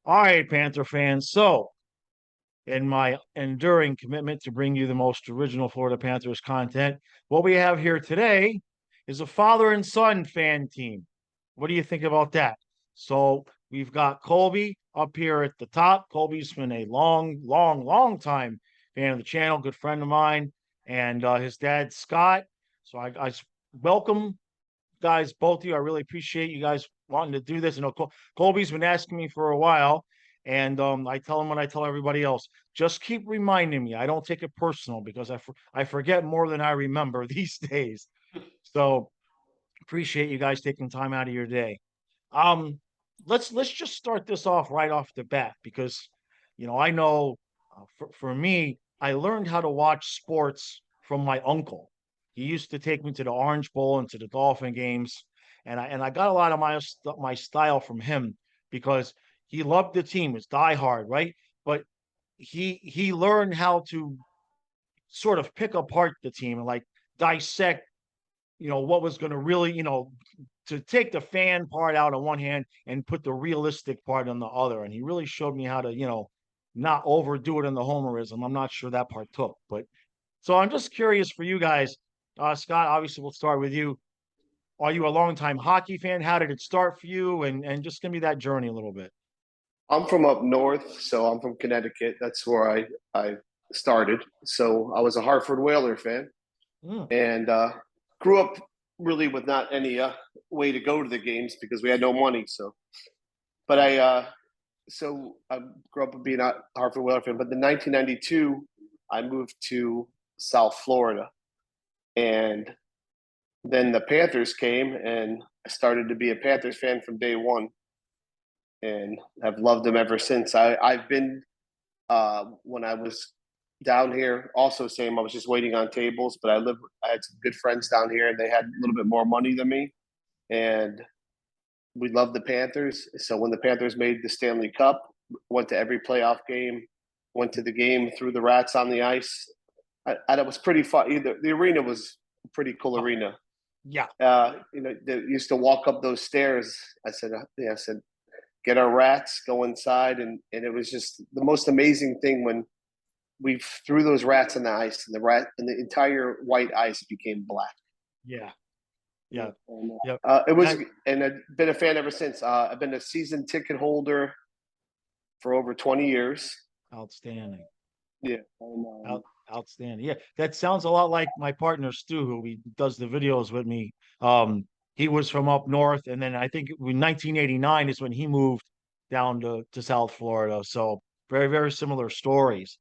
All right, Panther fans. So, in my enduring commitment to bring you the most original Florida Panthers content, what we have here today is a father and son fan team. What do you think about that? So, we've got Colby up here at the top. Colby's been a long time fan of the channel, good friend of mine, and his dad, Scott. So, I welcome guys, both of you. I really appreciate you guys wanting to do this. You know, Colby's been asking me for a while, and I tell him when I tell everybody else, just keep reminding me. I don't take it personal because I forget more than I remember these days. So appreciate you guys taking time out of your day. Um, let's just start this off right off the bat because I know for me, I learned how to watch sports from my uncle. He used to take me to the Orange Bowl and to the Dolphin games, and I got a lot of my style from him because he loved the team, was diehard, right? But he learned how to sort of pick apart the team and like dissect what was going to really, to take the fan part out on one hand and put the realistic part on the other. And he really showed me how to, not overdo it in the homerism. I'm not sure that part took, but so I'm just curious for you guys. Scott, obviously we'll start with you. Are you a longtime hockey fan? How did it start for you? And just give me that journey a little bit. I'm from up north, so I'm from Connecticut. That's where I started. So I was a Hartford Whaler fan, Mm, and grew up really with not any way to go to the games because we had no money. But right. I grew up being a Hartford Whaler fan. But in 1992, I moved to South Florida, and then the Panthers came, and I started to be a Panthers fan from day one, and have loved them ever since. I've been when I was down here. Also, same. I was just waiting on tables, but I had some good friends down here, and they had a little bit more money than me, and we loved the Panthers. So when the Panthers made the Stanley Cup, went to every playoff game, went to the game, threw the rats on the ice. And it was pretty fun. The arena was a pretty cool Oh, arena. yeah. They used to walk up those stairs. I said, get our rats, go inside, and it was just the most amazing thing when we threw those rats on the ice, and the entire white ice became black. Yeah. Yeah, Yeah. and, Yep. it was, That and I've been a fan ever since. I've been a season ticket holder for over 20 years. outstanding. Yeah, and, Outstanding. Yeah, that sounds a lot like my partner Stu, who he does the videos with me. Um, he was from up north, and then I think in 1989 is when he moved down to South Florida. So very similar stories.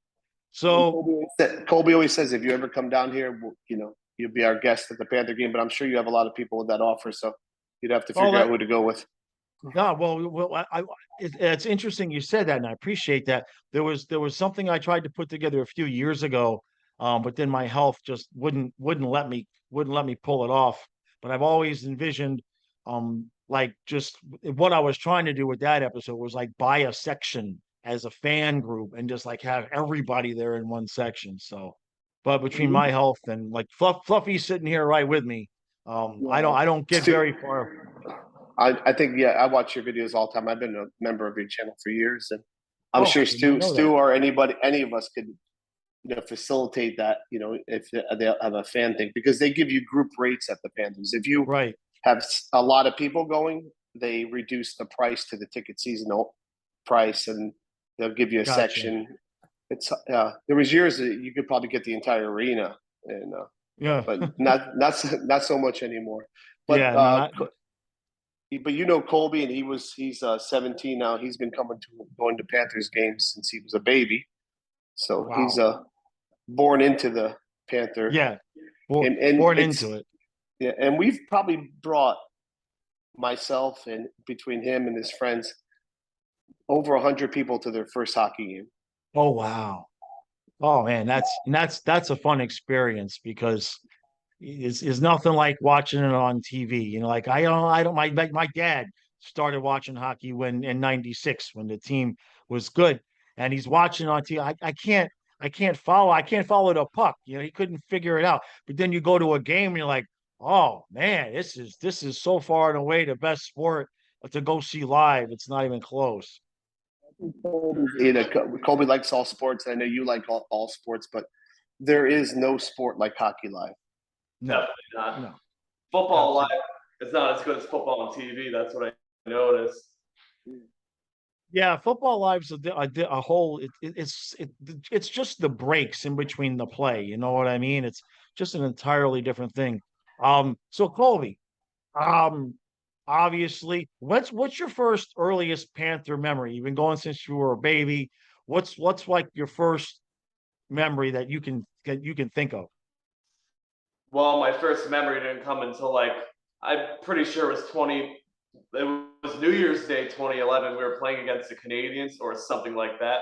So Colby always says, if you ever come down here, you'll be our guest at the Panther game. But I'm sure you have a lot of people with that offer, so you'd have to all figure out that who to go with. no, it's interesting you said that, and I appreciate that. There was something I tried to put together a few years ago, but then my health just wouldn't let me pull it off. But I've always envisioned, like just what I was trying to do with that episode was like buy a section as a fan group and just like have everybody there in one section. So, but between my health and like Fluffy sitting here right with me, I don't Yeah. I don't get Stu, very far. I think, yeah, I watch your videos all the time. I've been a member of your channel for years, and I'm Oh, sure I did not know that. Stu, or any of us could, facilitate that. If they have a fan thing, because they give you group rates at the Panthers. If you Right. have a lot of people going, they reduce the price to the ticket seasonal price, and they'll give you a Gotcha. section. It's there was years that you could probably get the entire arena, and Yeah. but not so much anymore. But Yeah. No, not Colby, and he's 17 now. He's been going to Panthers games since he was a baby, so he's wow. born into the Panther, Yeah. Born and born it's into it. yeah, and we've probably brought myself and between him and his friends over 100 people to their first hockey game. Oh wow. Oh man, that's a fun experience because it's nothing like watching it on TV. Like I don't my dad started watching hockey when in '96 when the team was good, and he's watching on TV. I can't follow the puck. He couldn't figure it out. But then you go to a game and you're like, oh man, this is so far and away the best sport to go see live. It's not even close. Colby likes all sports. I know you like all sports, but there is no sport like hockey live. No, Definitely not. no. Football Absolutely. live is not as good as football on TV. That's what I noticed. Yeah, football live's a whole. It's just the breaks in between the play. You know what I mean? It's just an entirely different thing. So Colby, um, obviously, what's your first earliest Panther memory? You've been going since you were a baby. What's like your first memory that you can think of? Well, my first memory didn't come until like I'm pretty sure it was 20. It was New Year's Day 2011. We were playing against the Canadians or something like that,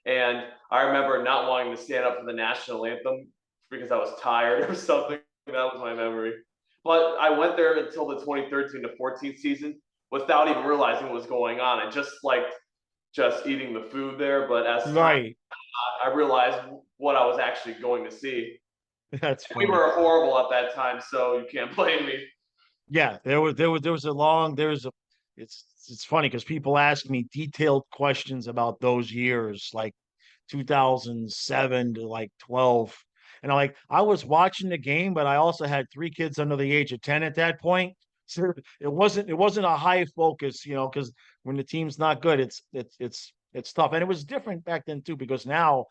and I remember not wanting to stand up for the national anthem because I was tired or something. That was my memory. But I went there until the 2013 to 14 season without even realizing what was going on. I just liked just eating the food there. But as time, Right. I realized what I was actually going to see. That's We funny. were horrible at that time, so you can't blame me. Yeah, there was a long there's a it's funny because people ask me detailed questions about those years, like 2007 to like 12. And I was watching the game, but I also had three kids under the age of 10 at that point. So it wasn't a high focus, because when the team's not good, it's tough. And it was different back then too, because now,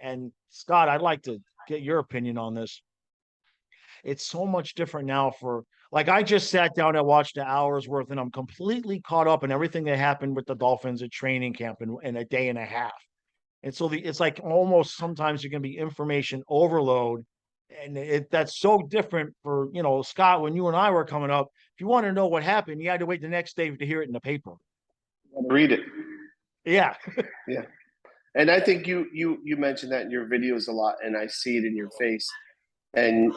and Scott, I'd like to get your opinion on this. It's so much different now for like I just sat down and watched an hour's worth and I'm completely caught up in everything that happened with the Dolphins at training camp in a day and a half. And so it's like almost sometimes you're gonna be information overload. And that's so different for Scott, when you and I were coming up. If you want to know what happened, you had to wait the next day to hear it in the paper. Read it. Yeah. Yeah. And I think you mentioned that in your videos a lot, and I see it in your face. And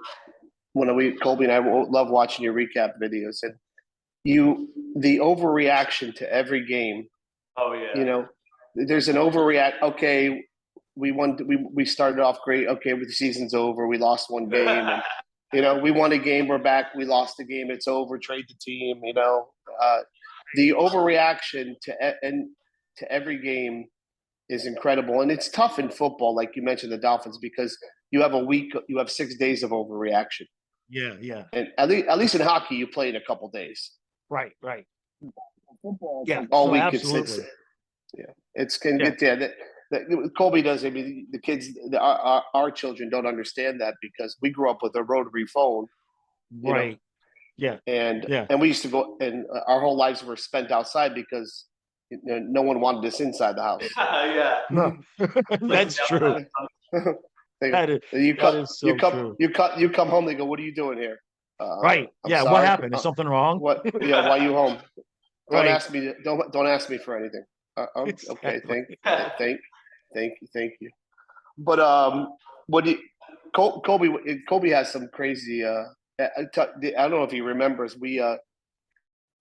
Colby and I love watching your recap videos, and the overreaction to every game. Oh yeah. There's an overreact. Okay, we won. We started off great. Okay, the season's over. We lost one game, and we won a game. We're back. We lost the game. It's over. Trade the team. The overreaction to every game is incredible, and it's tough in football, like you mentioned the Dolphins, because you have 6 days of overreaction, Yeah, yeah. and at least in hockey you play in a couple days. Right, right. Football, Yeah. all No, week. absolutely. It's can Yeah. get that Colby does. I mean, the kids, our children don't understand that because we grew up with a rotary phone, Right. Yeah. and Yeah. we used to go, and our whole lives were spent outside because no one wanted us inside the house. Yeah. No. That's true. That is you that come, is so true. you come home. They go, "What are you doing here?" Right. I'm Yeah. What sorry. happened? Is something wrong? What? Yeah. Why are you home? Don't Right. ask me. Don't ask me for anything. Okay. Exactly. Thank you. But what do you, Colby has some crazy. I don't know if he remembers. We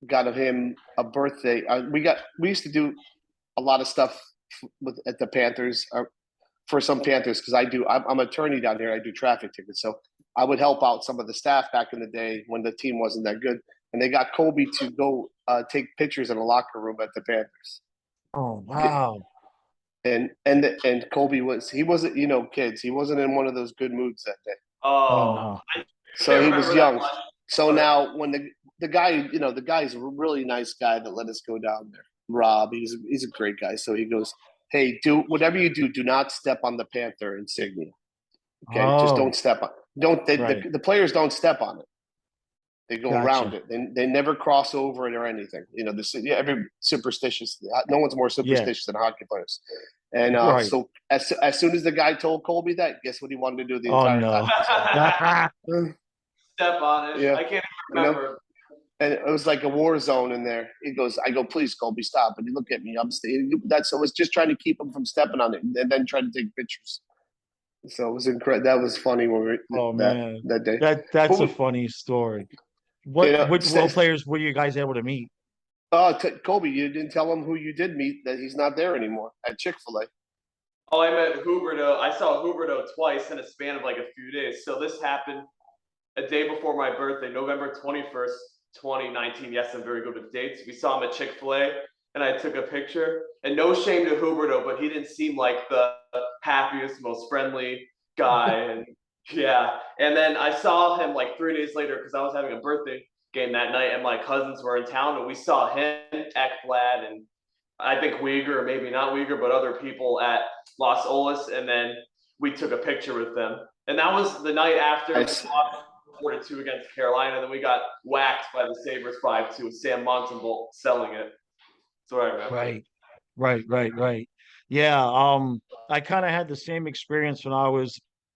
got him a birthday. We used to do a lot of stuff at the Panthers for some Panthers because I'm an attorney down here. I do traffic tickets, so I would help out some of the staff back in the day when the team wasn't that good, and they got Colby to go take pictures in a locker room at the Panthers. Oh wow. And Colby he wasn't kids, he wasn't in one of those good moods that day. Oh Oh, no. I So can't he was remember that young. much. So Okay. now when the guy, the guy's a really nice guy that let us go down there. Rob, he's a great guy. So he goes, "Hey, do whatever you do, do not step on the Panther insignia. Okay, just Oh, don't step on. Don't right. the players don't step on it. They go around Gotcha. it. They never cross over it or anything. Every superstitious. No one's more Yeah. superstitious than hockey players. And Right. so as soon as the guy told Colby that, guess what he wanted to do the Oh entire time? no. Step on it. Yeah, I can't even you know. remember. And it was like a war zone in there. I go, please, Colby, stop. And he looked at me. I was just trying to keep him from stepping on it, and then trying to take pictures. So it was incredible. That was funny Oh that man. that day. That's a But funny story. you What know, what role players were you guys able to meet? Colby, you didn't tell him who you did meet, that he's not there anymore at Chick-fil-A. Oh, I met Huberto. I saw Huberto twice in a span of like a few days. So this happened a day before my birthday, November 21st, 2019. Yes, I'm very good with dates. We saw him at Chick-fil-A. and I took a picture. And no shame to Huberto, but he didn't seem like the happiest, most friendly guy. And yeah, and then I saw him like 3 days later because I was having a birthday game that night, and my cousins were in town, and we saw him, Ekblad, and I think Uyghur, or maybe not Uyghur, but other people at Los Olas, and then we took a picture with them. And that was the night after we lost 4-2 against Carolina, and then we got whacked by the Sabres 5-2 with Sam Montembeault selling it. That's what I remember. Right. Yeah, I kind of had the same experience when I don't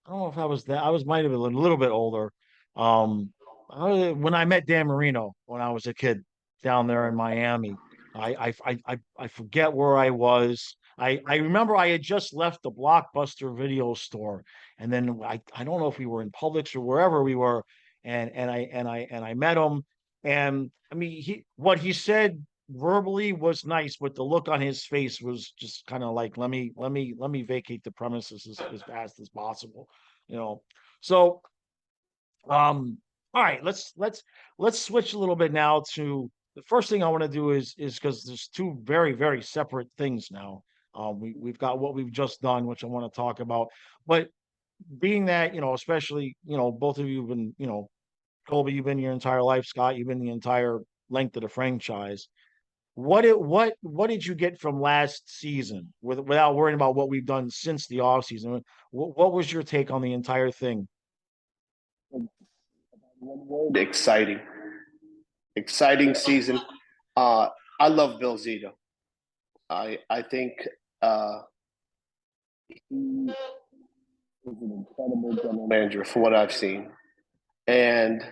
know if I was that, might have been a little bit older. When I met Dan Marino when I was a kid down there in Miami. I forget where I was. I remember I had just left the Blockbuster video store, and then I don't know if we were in Publix or wherever we were, and I met him, and I mean what he said verbally was nice, but the look on his face was just kind of like, let me vacate the premises as fast as possible, you know. So, all right, let's switch a little bit now to the first thing I want to do is because there's two very separate things now. We've got what we've just done, which I want to talk about, but being that, especially, both of you have been, Colby, you've been your entire life, Scott, you've been the entire length of the franchise. What did you get from last season without worrying about what we've done since the off season? What was your take on the entire thing? One word: exciting. Exciting season. I love Bill Zito. I think he is an incredible general manager for what I've seen, and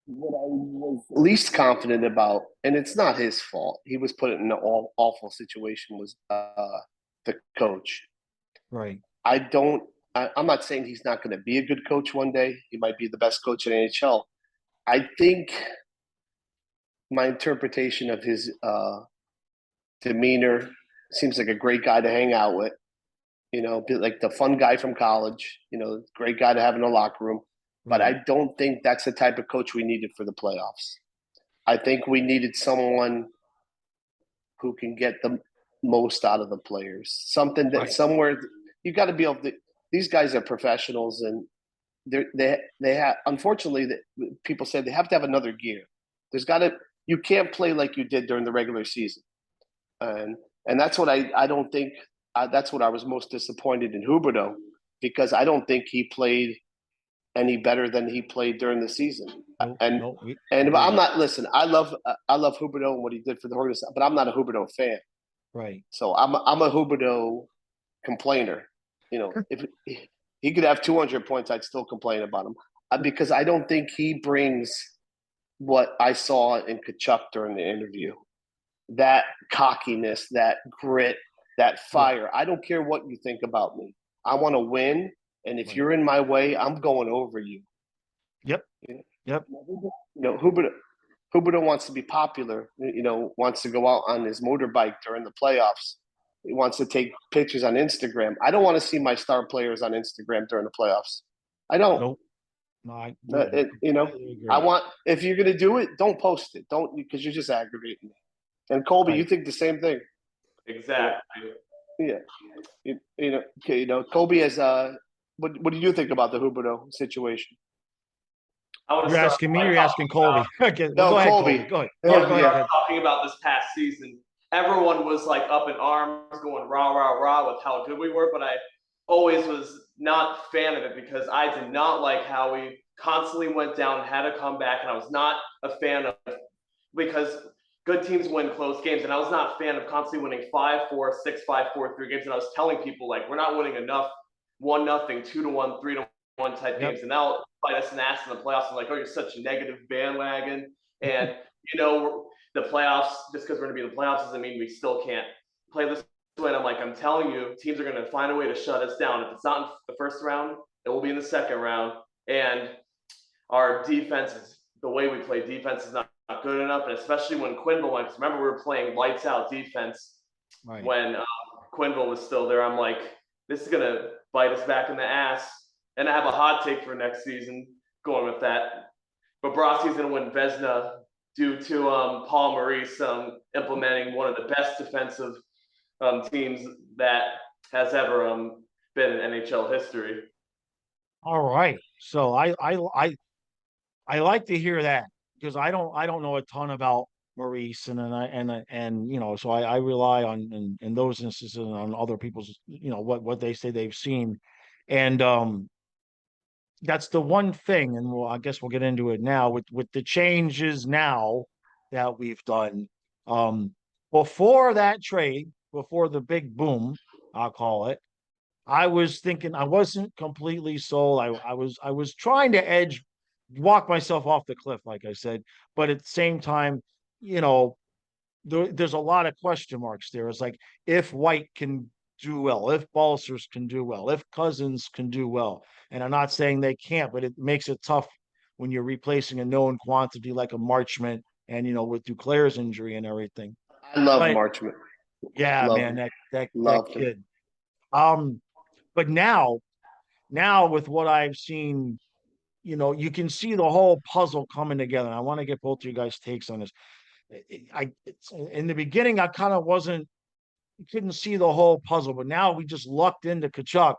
what I was least confident about, and it's not his fault. He was put in an awful situation. Was the coach? Right. I'm not saying he's not going to be a good coach one day. He might be the best coach in NHL. I think my interpretation of his demeanor seems like a great guy to hang out with. Like the fun guy from college. Great guy to have in the locker room. But Right. I don't think that's the type of coach we needed for the playoffs. I think we needed someone who can get the most out of the players. Something that somewhere you got to be able to. These guys are professionals, and they have. Unfortunately, people say they have to have another gear. There's got to. You can't play like you did during the regular season, and that's what I don't think. That's what I was most disappointed in Huberto, because I don't think he played any better than he played during the season. And I'm not. Listen, I love Huberto and what he did for the organization, but I'm not a Huberto fan. Right. So I'm a Huberto complainer. If he could have 200 points, I'd still complain about him, because I don't think he brings what I saw in Kachuk during the interview. That cockiness, that grit, that fire. I don't care what you think about me. I want to win, and if you're in my way, I'm going over you. Yep. Huberto wants to be popular. Wants to go out on his motorbike during the playoffs. He wants to take pictures on Instagram. I don't want to see my star players on Instagram during the playoffs. I don't. Nope. No, I want, if you're going to do it, don't post it. Don't, because you're just aggravating me. And Colby, you think the same thing. Exactly. Yeah. Colby has what do you think about the Huberto situation? You're asking me, or you're asking Colby? Okay, no, go ahead, Colby. Go ahead. Go ahead. Talking about this past season, everyone was like up in arms, going rah with how good we were, but I always was not a fan of it because I did not like how we constantly went down, had to come back, and I was not a fan of it because good teams win close games, and I was not a fan of constantly winning 5-4, 6-5, 4-3 games, and I was telling people, like, we're not winning enough 1-0, 2-1, 3-1 type games, and that'll bite us in the ass in the playoffs. I'm like, oh, you're such a negative bandwagon, and, the playoffs, just because we're going to be in the playoffs doesn't mean we still can't play this way. And I'm like, I'm telling you, teams are going to find a way to shut us down. If it's not in the first round, it will be in the second round, and our defense is, the way we play defense is not good enough, and especially when Quenneville went, because remember we were playing lights out defense when Quenneville was still there. I'm like, this is gonna bite us back in the ass, and I have a hot take for next season going with that. Bobrovsky's gonna win Vezina due to Paul Maurice implementing one of the best defensive teams that has ever been in NHL history. All right. So I like to hear that because I don't know a ton about Maurice and you know, so I rely on in those instances on other people's, you know, what they say they've seen. And that's the one thing, and I guess we'll get into it now with the changes now that we've done. Um, Before that trade, before the big boom, I'll call it, I was thinking I wasn't completely sold. I was trying to walk myself off the cliff, like I said, but at the same time, you know, there's a lot of question marks there. It's like if White can do well, if Balsers can do well, if Cousins can do well. And I'm not saying they can't, but it makes it tough when you're replacing a known quantity like a Marchment and you know with Duclair's injury and everything. I love But Marchment. yeah, Love man, him. that Loved him. kid. But now with what I've seen, you know, you can see the whole puzzle coming together. And I want to get both of you guys' takes on this. In the beginning, I kind of couldn't see the whole puzzle, but now we just lucked into Kachuk,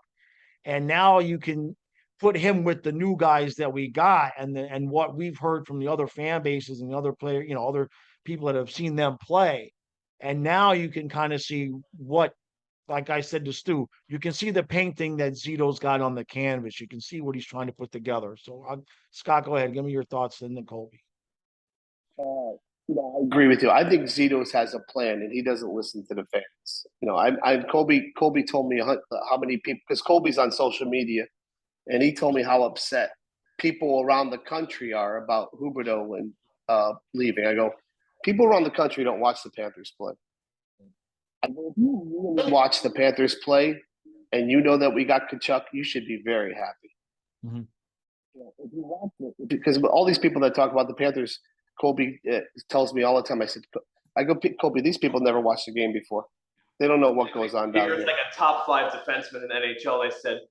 and now you can put him with the new guys that we got, and what we've heard from the other fan bases and the other player, you know, other people that have seen them play, and now you can kind of see what, like I said to Stu, you can see the painting that Zito's got on the canvas. You can see what he's trying to put together. So, Scott, go ahead, give me your thoughts, and then Colby. I agree with you. I think Zitos has a plan, and he doesn't listen to the fans. You know, Colby told me how many people, because Colby's on social media, and he told me how upset people around the country are about Huberdeau and leaving. I go, people around the country don't watch the Panthers play. I go, if you really watch the Panthers play, and you know that we got Kachuk, you should be very happy. Mm-hmm. If you watch it, because all these people that talk about the Panthers, Colby tells me all the time. I go, Colby, these people never watched the game before. They don't know what goes on down Here's there. like a top 5 defenseman in NHL. They said,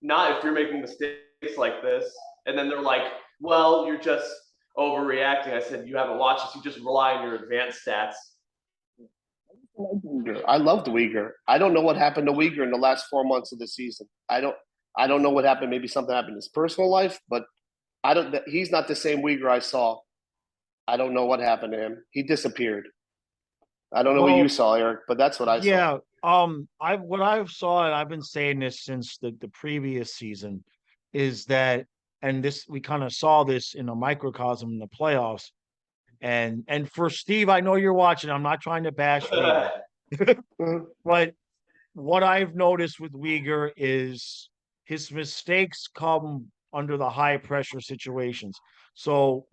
not if you're making mistakes like this. And then they're like, well, you're just overreacting. I said, you haven't watched this. You just rely on your advanced stats. I loved Uyghur. I don't know what happened to Uyghur in the last 4 months of the season. I don't know what happened. Maybe something happened in his personal life, but he's not the same Uyghur I saw. I don't know what happened to him. He disappeared. I don't know what you saw, Eric, but that's what I saw. Yeah, what I've saw, and I've been saying this since the previous season, is that, and this we kind of saw this in a microcosm in the playoffs. And for Steve, I know you're watching. I'm not trying to bash Uyghur, but what I've noticed with Uyghur is his mistakes come under the high pressure situations. So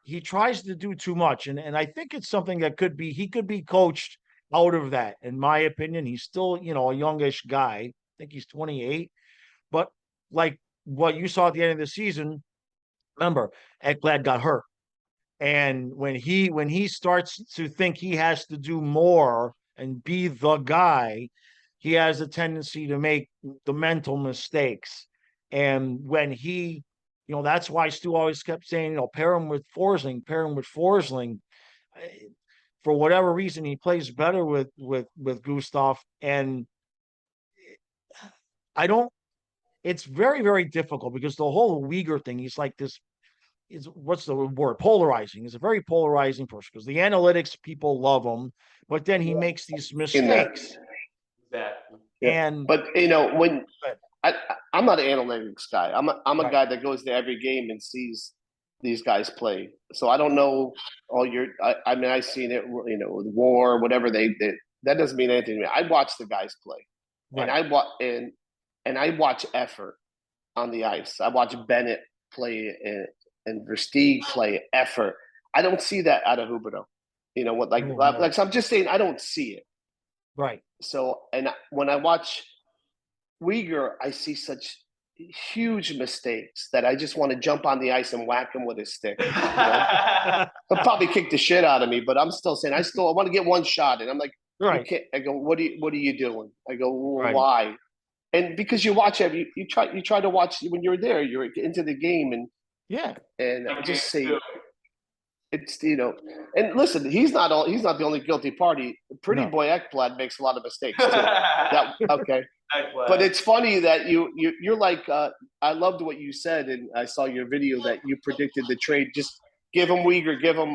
he tries to do too much, and I think it's something that he could be coached out of that. In my opinion, he's still, you know, a youngish guy. I think he's 28, but like what you saw at the end of the season, remember, Ekblad got hurt. And when he starts to think he has to do more and be the guy, he has a tendency to make the mental mistakes. And when you know, that's why Stu always kept saying, you know, pair him with Forsling, pair him with Forsling. For whatever reason, he plays better with Gustav. And I don't. It's very, very difficult because the whole Uyghur thing, he's like this. What's the word? Polarizing. He's a very polarizing person because the analytics people love him, but then he makes these mistakes. Exactly. And but you know, when I'm not an analytics guy. I'm a right. guy that goes to every game and sees these guys play. So I don't know all your. I mean, I've seen it. You know, with WAR, whatever they did. That doesn't mean anything to me. I watch the guys play, Right. and I watch effort on the ice. I watch Bennett play and Versteeg play effort. I don't see that out of Huberdeau. You know what? Like so I'm just saying I don't see it. Right. So and when I watch Uyghur, I see such huge mistakes that I just want to jump on the ice and whack him with a stick. You know? He'll probably kick the shit out of me, but I'm still saying I want to get one shot, and I'm like, right. You can't. I go, what are you doing? I go, well, right. Why? And because you watch every, you try to watch when you're there, you're into the game, and yeah, and I just say, It's and listen, he's not the only guilty party. Pretty No. boy Ekblad makes a lot of mistakes too. That okay. But Ekblad. it's funny that you're like I loved what you said, and I saw your video that you predicted the trade. Just give him Uyghur, give him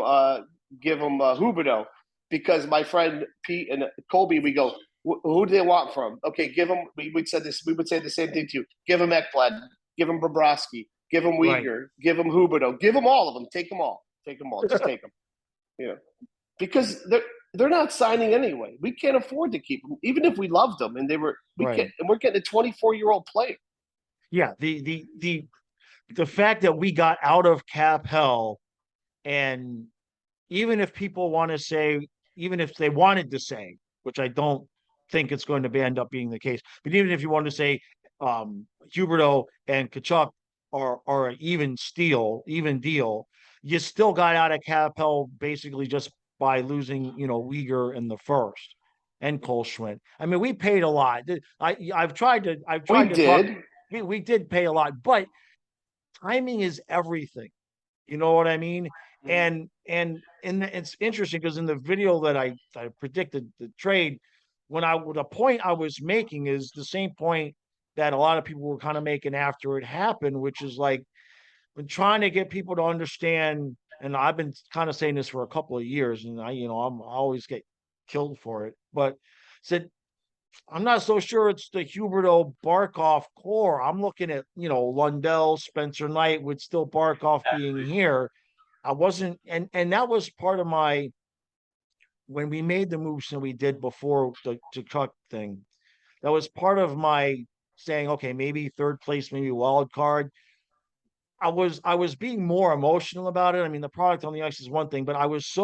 Huberto, because my friend Pete and Colby, we go, who do they want from? Okay, give him. We would say this. We would say the same thing to you. Give him Ekblad, give him Bobrovsky, give him Right. Uyghur, give him Huberto, give him all of them. Take them all. Take them all. Just take them. Because they're not signing anyway. We can't afford to keep them, even if we loved them and they were. Right. And we're getting a 24-year-old player. Yeah. The fact that we got out of cap hell, and even if people want to say, even if they wanted to say, which I don't think it's going to end up being the case, but even if you wanted to say Huberto and Kachuk are an even deal, you still got out of cap hell basically just by losing, Uyghur in the first and Cole Schwint. I mean, we paid a lot. I've tried to talk. We did pay a lot, but timing is everything. You know what I mean? And it's interesting because in the video that I predicted the trade, the point I was making is the same point that a lot of people were kind of making after it happened, which is like, been trying to get people to understand, and I've been kind of saying this for a couple of years, and I always get killed for it, but said I'm not so sure it's the Huberto Barkov core. I'm looking at, Lundell, Spencer Knight with still Barkov being here. I wasn't, and that was part of my, when we made the moves and we did before the Chuck thing, that was part of my saying, okay, maybe third place, maybe wild card. I was being more emotional about it. I mean, the product on the ice is one thing, but I was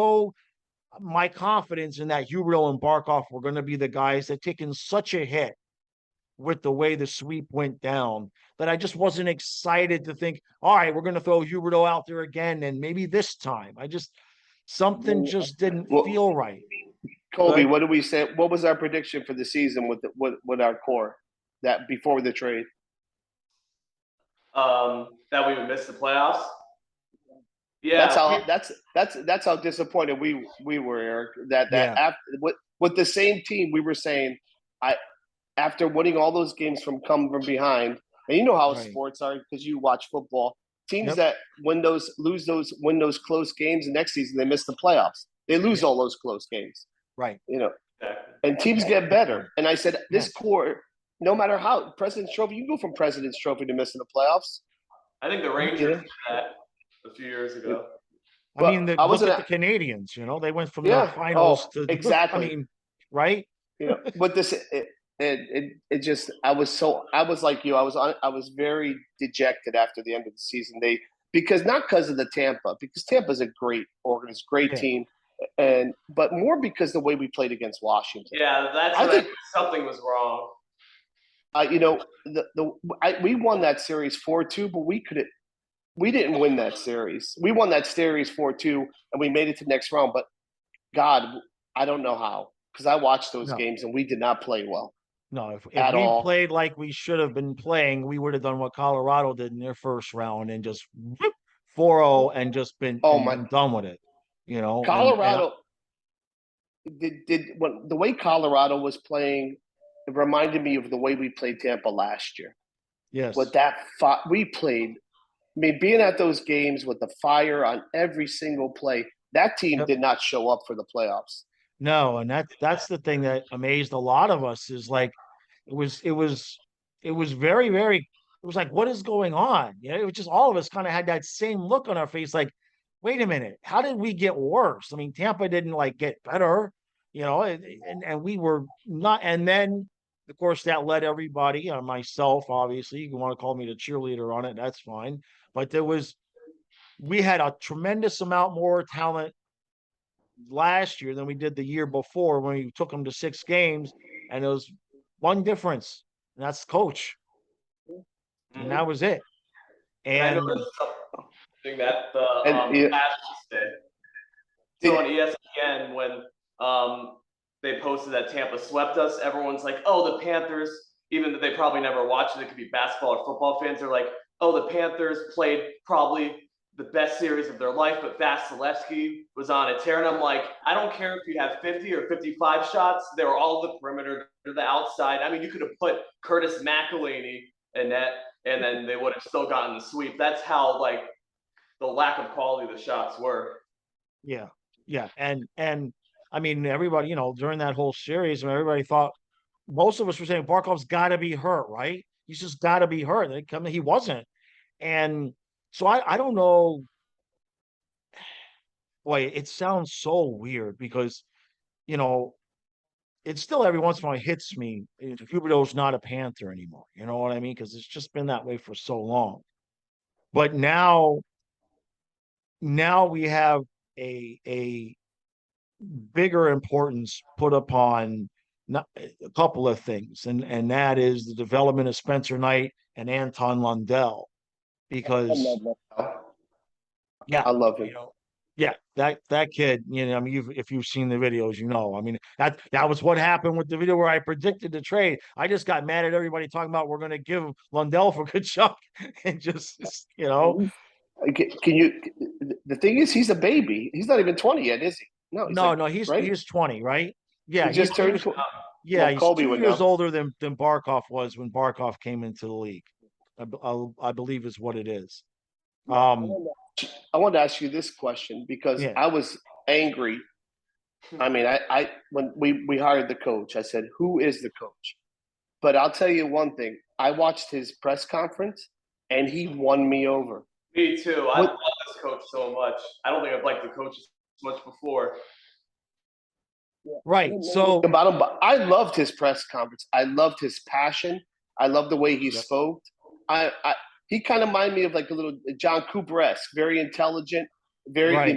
my confidence in that Huberto and Barkov were going to be the guys that taken such a hit with the way the sweep went down that I just wasn't excited to think, all right, we're going to throw Huberto out there again. And maybe this time something just didn't feel right. Colby, what do we say? What was our prediction for the season with our core that before the trade? That we would miss the playoffs. Yeah, that's how disappointed we were, Eric. That after with the same team, we were saying, after winning all those games from behind, and you know how sports are because you watch football. Teams that lose those close games, the next season they miss the playoffs. They lose all those close games, right? And teams get better. And I said, this core, no matter how President's Trophy, you go from President's Trophy to missing the playoffs. I think the Rangers did that a few years ago. I mean, look at the Canadians. They went from the finals to exactly. I mean, right? But this it just I was like you. I was very dejected after the end of the season. Because of the Tampa, because Tampa's a great organization, great team, but more because the way we played against Washington. Yeah, I think something was wrong. We won that series 4-2, but we didn't win that series. We won that series 4-2, and we made it to the next round. But God, I don't know how, because I watched those games and we did not play well. No, if we played like we should have been playing, we would have done what Colorado did in their first round and just 4-0 and just been done with it. Colorado the way Colorado was playing, it reminded me of the way we played Tampa last year. Yes, with that we played. I mean, being at those games with the fire on every single play, that team did not show up for the playoffs. No, and that's the thing that amazed a lot of us is like it was very, very, it was like, what is going on? It was just all of us kind of had that same look on our face, like, wait a minute, how did we get worse? I mean, Tampa didn't get better, and we were not, and then of course that led everybody, myself, obviously, you want to call me the cheerleader on it, that's fine. But we had a tremendous amount more talent last year than we did the year before when we took them to 6 games, and there was one difference, and that's coach. And that was it. And something that the Astros did. So on ESPN, when they posted that Tampa swept us, everyone's like, oh, the Panthers, even though they probably never watched it, it could be basketball or football fans, are like, oh, the Panthers played probably the best series of their life, but Vasilevsky was on a tear. And I'm like, I don't care if you have 50 or 55 shots. They were all the perimeter to the outside. I mean, you could have put Curtis McElhaney in net, and then they would have still gotten the sweep. That's how, like, the lack of quality of the shots were. Yeah. Yeah. And I mean, everybody, during that whole series, everybody thought, most of us were saying Barkov's got to be hurt, right? He's just got to be hurt. He wasn't. And so I don't know. Boy, it sounds so weird because, you know, it still every once in a while hits me. Huberdeau's not a Panther anymore. You know what I mean? Because it's just been that way for so long. But now we have a bigger importance put upon a couple of things, and that is the development of Spencer Knight and Anton Lundell, because I love him. Yeah, that kid, I mean, if you've seen the videos, I mean, that was what happened with the video where I predicted the trade. I just got mad at everybody talking about we're going to give Lundell for Kachuk, and just. Can you? The thing is, he's a baby. He's not even 20 yet, is he? No, he's he's 20, right? Yeah, he just turned. Yeah, he's Colby 2 years know. older than Barkov was when Barkov came into the league. I believe is what it is. I wanted to ask you this question because I was angry. I mean, I when we hired the coach, I said, "Who is the coach?" But I'll tell you one thing: I watched his press conference, and he won me over. Me too. I love this coach so much. I don't think I've liked the coach as much before. Right. So about him, but I loved his press conference. I loved his passion. I loved the way he spoke. He kind of reminded me of like a little John Cooper-esque, very intelligent, very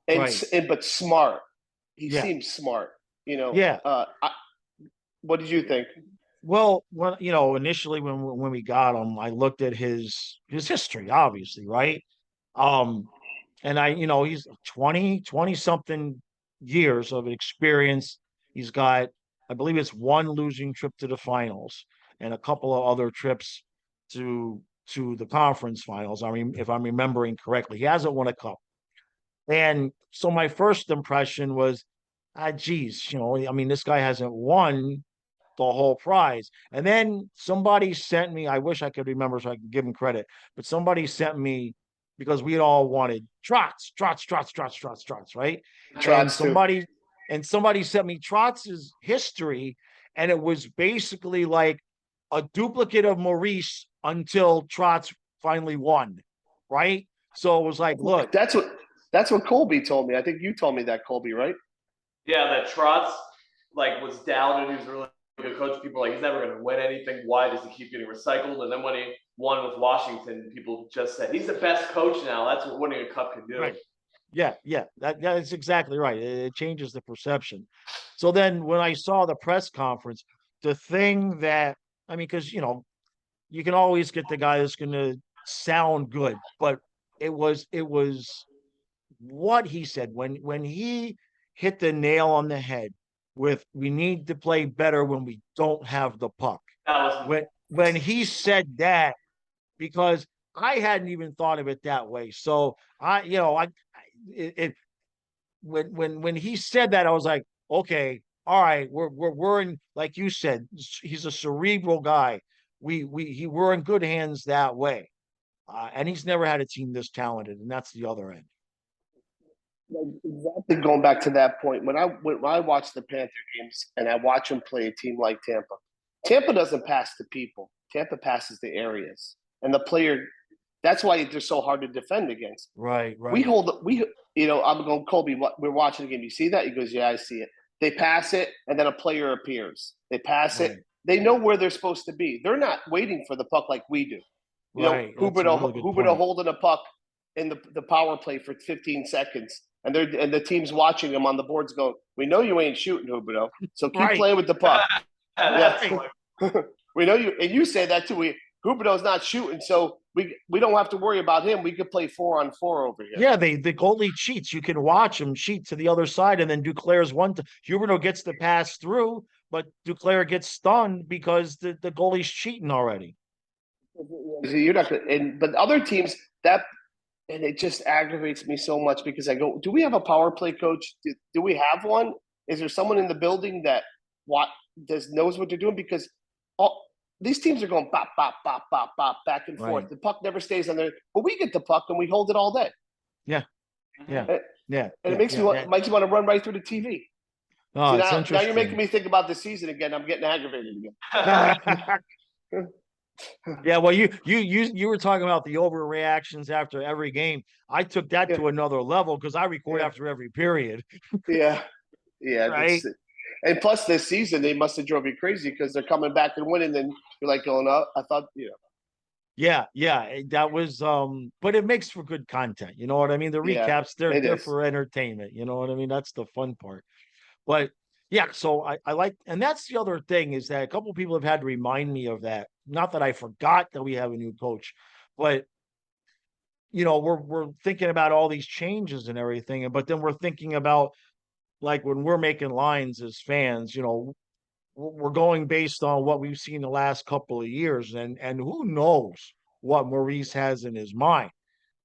but smart. He seemed smart. Yeah. What did you think? Well, initially when we got him, I looked at his history, obviously, right? And he's 20 something years of experience. He's got, I believe it's one losing trip to the finals and a couple of other trips to the conference finals. I mean, if I'm remembering correctly, he hasn't won a cup. And so my first impression was, geez, I mean, this guy hasn't won the whole prize. And then somebody sent me, I wish I could remember so I could give him credit, but somebody sent me, because we all wanted Trotz, right? Trotz and somebody sent me Trotz's history, and it was basically like a duplicate of Maurice until Trotz finally won, right? So it was like, look, that's what Colby told me. I think you told me that, Colby, right? Yeah, that Trotz was doubted. He was a really good coach. People were like, he's never going to win anything. Why does he keep getting recycled? And then when he won with Washington, people just said he's the best coach now. That's what winning a cup can do. Right. Yeah, that's exactly right. It changes the perception. So then when I saw the press conference, the thing that, I mean, because you can always get the guy that's going to sound good, but it was what he said when he hit the nail on the head with, we need to play better when we don't have the puck. When he said that, because I hadn't even thought of it that way. So when he said that, I was like, okay, all right, we're in, like you said, he's a cerebral guy. We're in good hands that way. And he's never had a team this talented, and that's the other end. Exactly. Going back to that point, when I watch the Panther games and I watch them play a team like Tampa, Tampa doesn't pass the people. Tampa passes the areas, and the player. That's why they're so hard to defend against. Right. I'm going, Colby. We're watching the game. You see that? He goes, yeah, I see it. They pass it, and then a player appears. They pass it. They know where they're supposed to be. They're not waiting for the puck like we do. Huberdeau holding a puck in the power play for 15 seconds, and the team's watching him on the boards going, we know you ain't shooting, Huberdeau, so keep playing with the puck. We know you, and you say that too. Huberdeau's not shooting, so we don't have to worry about him. We could play 4-on-4 over here. Yeah, the goalie cheats. You can watch him cheat to the other side, and then Duclair's Huberdeau gets the pass through, but Duclair gets stunned because the goalie's cheating already. You're not gonna, but other teams that and it just aggravates me so much because I go, do we have a power play coach? Do we have one? Is there someone in the building that knows what they're doing? Because these teams are going bop, bop, bop, bop, bop, back and forth. Right. The puck never stays on there, but we get the puck and we hold it all day. Yeah. Yeah. And Yeah. it makes me want to run right through the TV. Oh, See, it's now interesting. you're making me think about the season again. I'm getting aggravated again. Yeah, well, you were talking about the overreactions after every game. I took that to another level because I record after every period. Yeah. Right. And plus, this season they must have drove you crazy because they're coming back and winning. And you're like going up. I thought, Yeah, that was but it makes for good content. You know what I mean? The recaps, they're for entertainment. You know what I mean? That's the fun part. But yeah, so I like, and that's the other thing is that a couple of people have had to remind me of that. Not that I forgot that we have a new coach, but we're thinking about all these changes and everything, but then we're thinking about like when we're making lines as fans, we're going based on what we've seen the last couple of years, and who knows what Maurice has in his mind,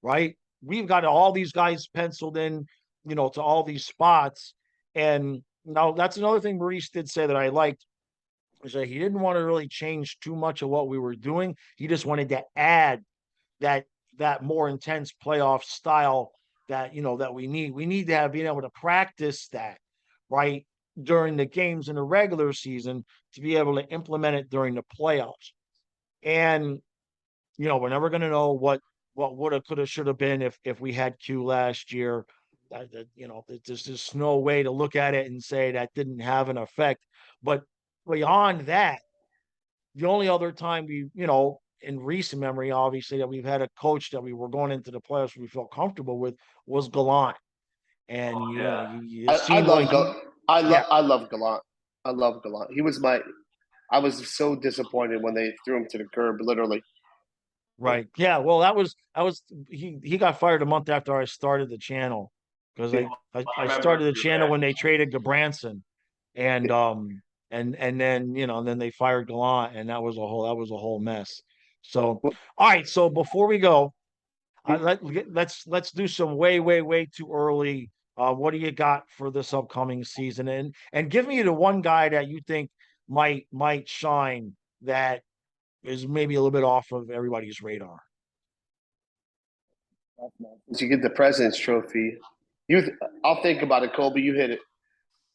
right? We've got all these guys penciled in, to all these spots, and now that's another thing Maurice did say that I liked is that he didn't want to really change too much of what we were doing. He just wanted to add that more intense playoff style that we need. We need to have been able to practice that, right, during the games in the regular season to be able to implement it during the playoffs. And we're never going to know what would have, could have, should have been if we had Q last year. There's just no way to look at it and say that didn't have an effect. But beyond that, the only other time in recent memory, obviously, that we've had a coach that we were going into the playoffs we felt comfortable with was Gallant. And I love Gallant. I love Gallant. I was so disappointed when they threw him to the curb, literally. Right. Yeah. Well, he got fired a month after I started the channel because I started the channel when they traded Gabranson, and and then they fired Gallant, and that was a whole mess. So, all right. So before we go, let's do some way too early. What do you got for this upcoming season? And give me the one guy that you think might shine that is maybe a little bit off of everybody's radar. You get the President's Trophy. I'll think about it, Colby. You hit it.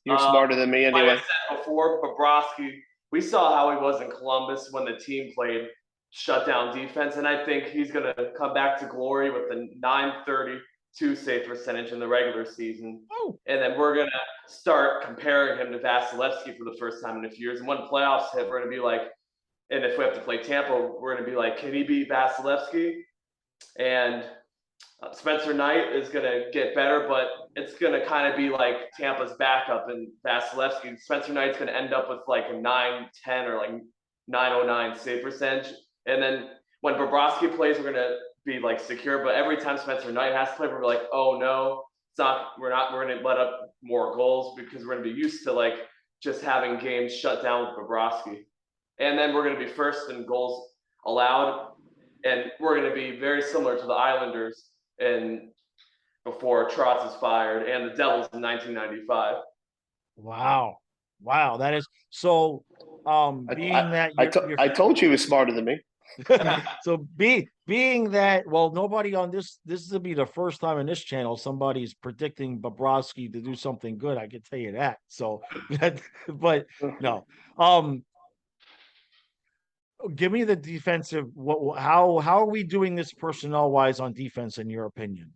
You're smarter than me anyway. Like I said before, Bobrovsky, we saw how he was in Columbus when the team played shutdown defense, and I think he's going to come back to glory with the .932 save percentage in the regular season. Oh. And then we're going to start comparing him to Vasilevsky for the first time in a few years. And when playoffs hit, we're going to be like, and if we have to play Tampa, we're going to be like, can he beat Vasilevsky? And Spencer Knight is going to get better, but it's going to kind of be like Tampa's backup and Vasilevsky. Spencer Knight's going to end up with like a 910 or like 909 save percentage. And then when Bobrovsky plays, we're going to be like secure. But every time Spencer Knight has to play, we're like, oh no, we're going to let up more goals because we're going to be used to like just having games shut down with Bobrovsky. And then we're going to be first in goals allowed. And we're going to be very similar to the Islanders and before Trotz is fired and the Devils in 1995. Wow. That is so. I told you he was smarter than me. So being that, well, nobody on this will be the first time in this channel somebody's predicting Bobrovsky to do something good. I can tell you that. So, but no. Give me the defensive. How are we doing this personnel wise on defense in your opinion?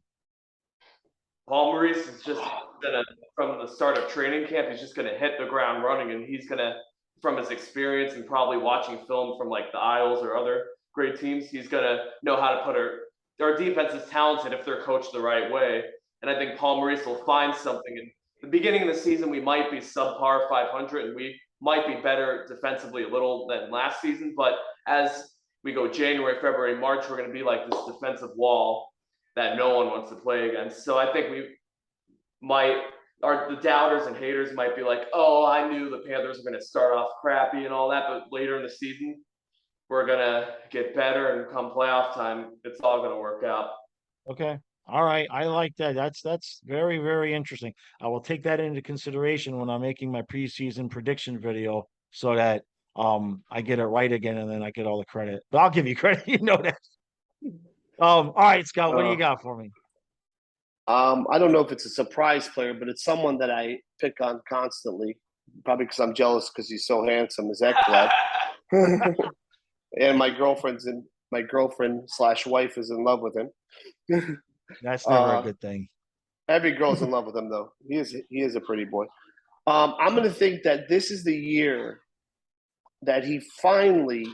Paul Maurice is just gonna, from the start of training camp, he's just gonna hit the ground running, and he's gonna, from his experience and probably watching film from like the Isles or other great teams, he's gonna know how to put our defense is talented if they're coached the right way. And I think Paul Maurice will find something. In the beginning of the season, we might be subpar 500, and we might be better defensively a little than last season, but as we go January, February, March, we're going to be like this defensive wall that no one wants to play against. So I think the doubters and haters might be like, oh, I knew the Panthers were going to start off crappy and all that, but later in the season, we're going to get better, and come playoff time, it's all going to work out. Okay. All right, I like that. That's very, very interesting. I will take that into consideration when I'm making my preseason prediction video so that I get it right again and then I get all the credit. But I'll give you credit, you know that. All right, Scott, what do you Uh, got for me? I don't know if it's a surprise player, but it's someone that I pick on constantly. Probably because I'm jealous because he's so handsome. Is Ekblad, and my girlfriend slash wife is in love with him. That's never a uh, good thing. every girl's in love with him though. He is a pretty boy. I'm going to think that this is the year that he finally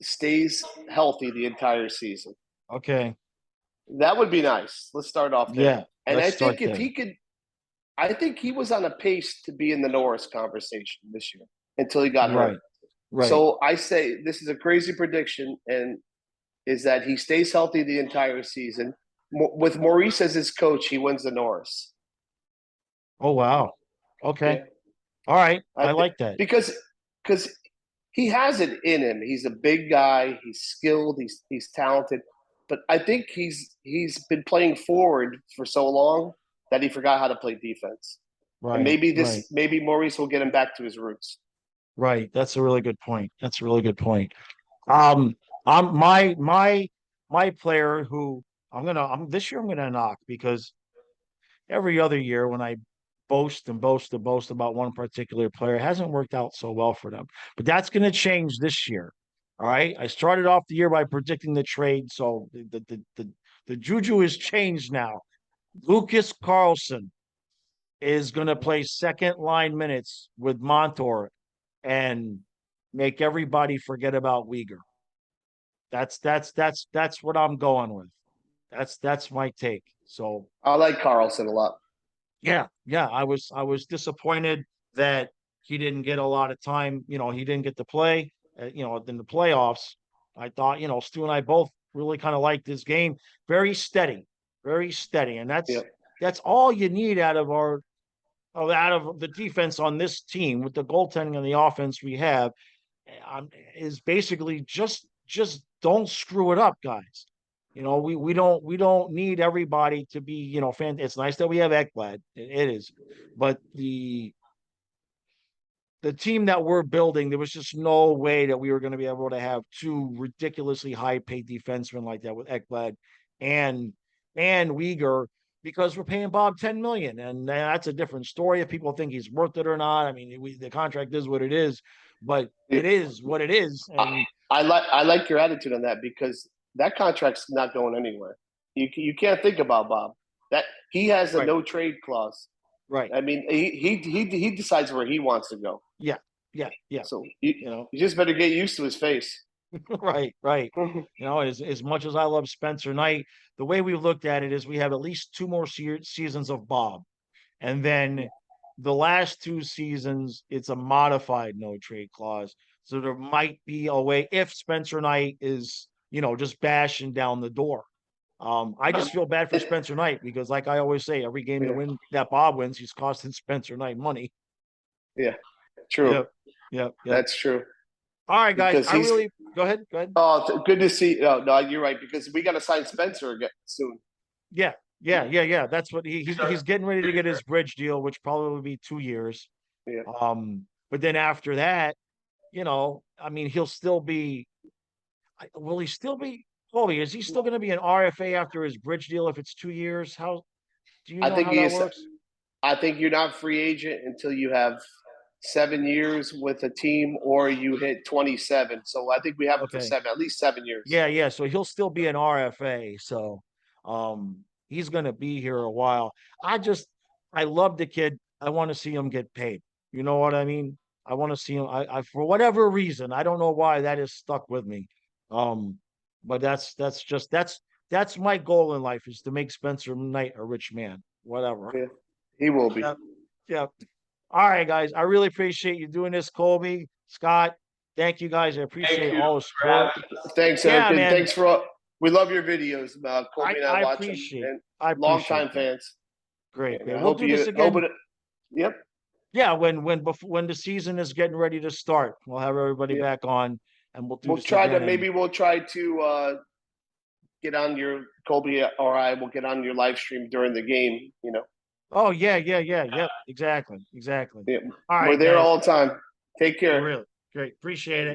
stays healthy the entire season. Okay. That would be nice. Let's start off there. Yeah, And let's I start think if there. he could, I think he was on a pace to be in the Norris conversation this year until he got hurt. Right, right. So I say this is a crazy prediction, and is that he stays healthy the entire season. With Maurice as his coach, he wins the Norris. Oh wow. Okay. Yeah, All right. I I th- like that. because he has it in him. He's a big guy. He's skilled. He's talented. But I think he's been playing forward for so long that he forgot how to play defense. And Right, right, maybe Maurice will get him back to his roots. right. That's a really good point. That's a really good point. Um, my player who I'm this year I'm gonna knock because every other year when I boast and boast and boast about one particular player, it hasn't worked out so well for them. But that's gonna change this year. All right. I started off the year by predicting the trade, so the juju is changed now. Lucas Carlson is going to play second line minutes with Montour and make everybody forget about Uyghur. That's what I'm going with. That's my take. So I like Carlson a lot. yeah, I was disappointed that he didn't get a lot of time. He didn't get to play. In the playoffs. I thought Stu and I both really kind of liked this game. Very steady, and Yeah. that's all you need out of the defense on this team with the goaltending and the offense we have is basically just don't screw it up, guys. We don't need everybody to be fan. It's nice that we have Ekblad. It is, but the team that we're building, there was just no way that we were going to be able to have two ridiculously high paid defensemen like that with Ekblad and Uyghur because we're paying Bob 10 million. And that's a different story if people think he's worth it or not. I mean, the contract is what it is, but it is what it is. And I like your attitude on that because that contract's not going anywhere. You can't think about Bob. That he has a right, no trade clause. right. I mean, he decides where he wants to go. Yeah, yeah, yeah. So You know, you just better get used to his face. right, right. As much as I love Spencer Knight, the way we looked at it is we have at least two more seasons of Bob. And then the last two seasons, it's a modified no trade clause. So there might be a way if Spencer Knight is, just bashing down the door. I just feel bad for Spencer Knight because, like I always say, every game Yeah, that Bob wins, he's costing Spencer Knight money. yeah, true. Yep, yep, yep. That's true. All right, guys. Because he's Go ahead. Go ahead. good to see. Oh, no, you're right because we got to sign Spencer again soon. Yeah, yeah. That's what he's getting ready to get his bridge deal, which probably will be 2 years. Yeah. But then after that, I mean, he'll still be. Will he still be? Chloe, is he still going to be an RFA after his bridge deal if it's 2 years? How do you I know think how he that is. works? I think you're not free agent until you have 7 years with a team or you hit 27. So I think we have him for Okay. at least 7 years. Yeah. So he'll still be an RFA. So he's going to be here a while. I love the kid. I want to see him get paid. You know what I mean? I want to see him. I for whatever reason, I don't know why that is stuck with me. Um, but that's my goal in life is to make Spencer Knight a rich man. Whatever. Yeah, he will be. Yep. Yep. All right, guys. I really appreciate you doing this, Colby, Scott. Thank you, guys. I appreciate Thank you all the for support. having me. Thanks, Yeah, Eric, and man. thanks for all. We love your videos. Colby and I I watch them, appreciate. and I long appreciate time that. fans. Great, And great. I We'll hope do this you. again. Yep. Yeah, when the season is getting ready to start, we'll have everybody Yep. back on, and we'll do We'll this try again. to maybe we'll try to get on your Colby or I will get on your live stream during the game. Oh, yeah. Yep. Exactly. Yeah, All we're right, there guys. all the time. Take care. Really great. Appreciate it.